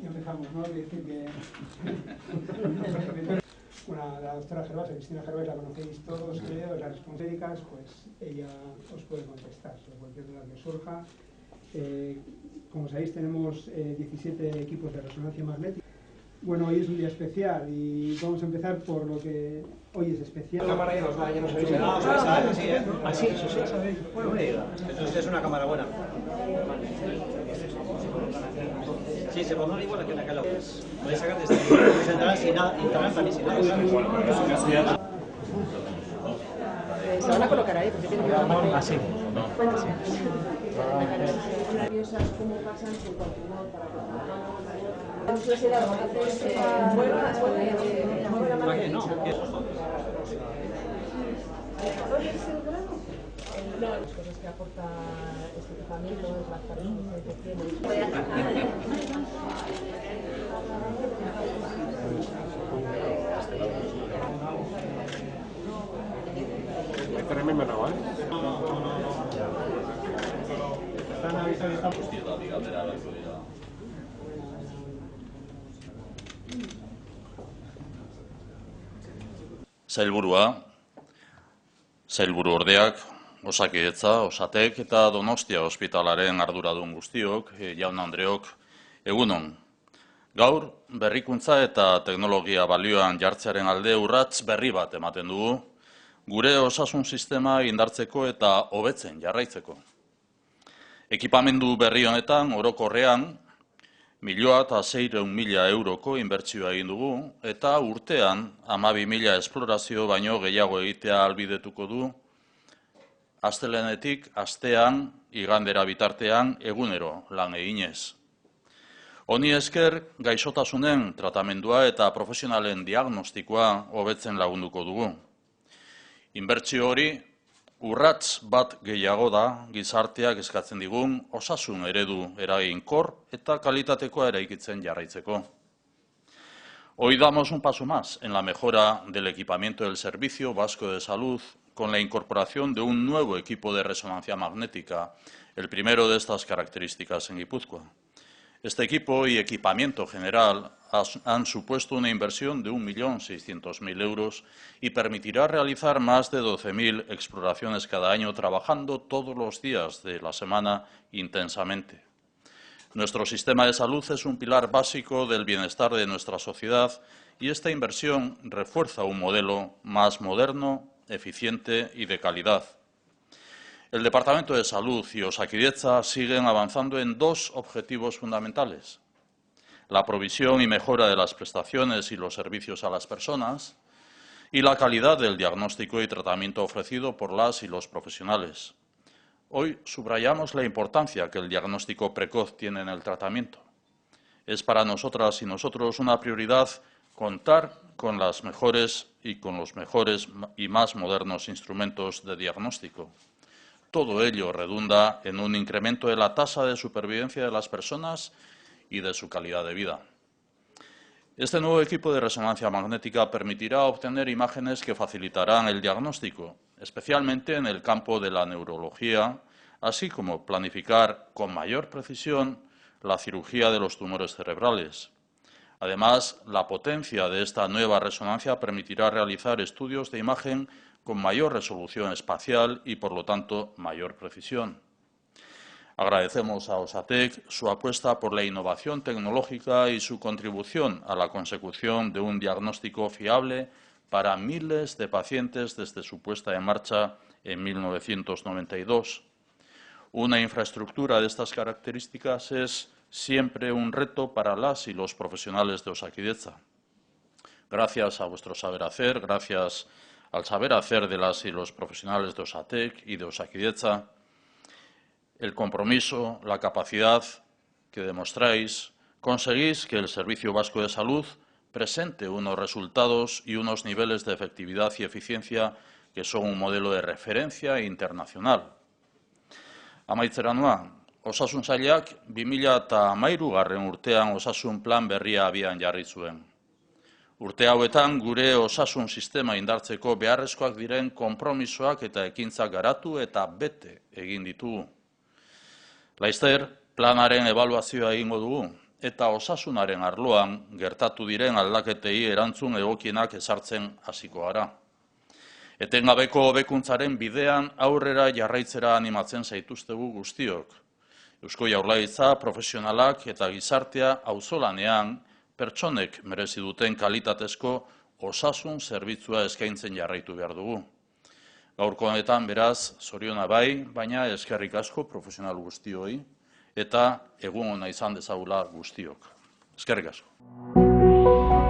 Ya empezamos, ¿no? Decir que la doctora Gervais, Cristina Gervais, la conocéis todos, creo, es la responsable, pues ella os puede contestar sobre cualquier duda que surja. Como sabéis, tenemos 17 equipos de resonancia magnética. Bueno, hoy es un día especial y vamos a empezar por lo que hoy es especial. La cámara ya nos habéis quedado, ¿sabes? Así, ¿eh? Así, eso sí, ¿sabéis? Bueno, me diga. Entonces es una cámara buena. Sí, se pondrá igual que la que la podéis sacar desde aquí, sin nada, internet también sin nada. Se van a colocar ahí, porque tienen que ir así. nerviosas, cómo pasan su continuo para no, las cosas que aporta este equipamiento es las características que tiene. Sailburuordeak, Osakidetza, Osatek eta Donostia ospitalaren arduradun guztiok, jaun Andreok, egunon. Gaur, berrikuntza eta teknologia balioan jartzearen alde urrats berri bat ematen dugu, gure osasun sistema indartzeko eta hobetzen jarraitzeko. Ekipamendu berri honetan, orokorrean, 1.600.000 euroko inbertsioa egin dugu, eta urtean 12.000 esplorazio baino gehiago egitea ahalbidetuko du, astelehenetik astean, igandera bitartean, egunero lan eginez. Honi esker, gaixotasunen tratamendua eta profesionalen diagnostikoa hobetzen lagunduko dugu. Inbertsio hori, urrats bat gehiago da gizarteak eskatzen digun osasun eredu eraginkor eta kalitatekoa eraikitzen jarraitzeko. Hoy damos un paso más en la mejora del equipamiento del Servicio Vasco de Salud con la incorporación de un nuevo equipo de resonancia magnética, el primero de estas características en Guipúzcoa. Este equipo y equipamiento general han supuesto una inversión de 1.600.000 euros y permitirá realizar más de 12.000 exploraciones cada año, trabajando todos los días de la semana intensamente. Nuestro sistema de salud es un pilar básico del bienestar de nuestra sociedad y esta inversión refuerza un modelo más moderno, eficiente y de calidad. El Departamento de Salud y Osakidetza siguen avanzando en dos objetivos fundamentales: la provisión y mejora de las prestaciones y los servicios a las personas y la calidad del diagnóstico y tratamiento ofrecido por las y los profesionales. Hoy subrayamos la importancia que el diagnóstico precoz tiene en el tratamiento. Es para nosotras y nosotros una prioridad contar con las mejores y más modernos instrumentos de diagnóstico. Todo ello redunda en un incremento de la tasa de supervivencia de las personas y de su calidad de vida. Este nuevo equipo de resonancia magnética permitirá obtener imágenes que facilitarán el diagnóstico, especialmente en el campo de la neurología, así como planificar con mayor precisión la cirugía de los tumores cerebrales. Además, la potencia de esta nueva resonancia permitirá realizar estudios de imagen con mayor resolución espacial y, por lo tanto, mayor precisión. Agradecemos a Osatek su apuesta por la innovación tecnológica y su contribución a la consecución de un diagnóstico fiable para miles de pacientes desde su puesta en marcha en 1992. Una infraestructura de estas características es siempre un reto para las y los profesionales de Osakidetza. Gracias a vuestro saber hacer, gracias al saber hacer de las y los profesionales de Osatek y de Osakidetza, el compromiso, la capacidad que demostráis, conseguís que el Servicio Vasco de Salud presente unos resultados y unos niveles de efectividad y eficiencia que son un modelo de referencia internacional. Amaitzera noa, Osasun Sailak 2013 urtean osasun plan berria abian jarri zuen. Urte hauetan gure osasun sistema indartzeko beharrezkoak diren konpromisoak eta ekintzak garatu eta bete egin ditugu. Laster, planaren ebaluazioa egingo dugu eta osasunaren arloan gertatu diren aldaketei erantzun egokienak ezartzen hasiko gara. Etengabeko hobekuntzaren bidean aurrera jarraitzera animatzen zaituztegu guztiok. Eusko Jaurlaritza, profesionalak eta gizartea auzolanean pertsonek merezi duten kalitatezko osasun zerbitzua eskaintzen jarraitu behar dugu. Gaurko honetan beraz, zoriona bai, baina eskerrik asko profesional guztioi eta egun ona izan dezagula guztiok. Eskerrik asko.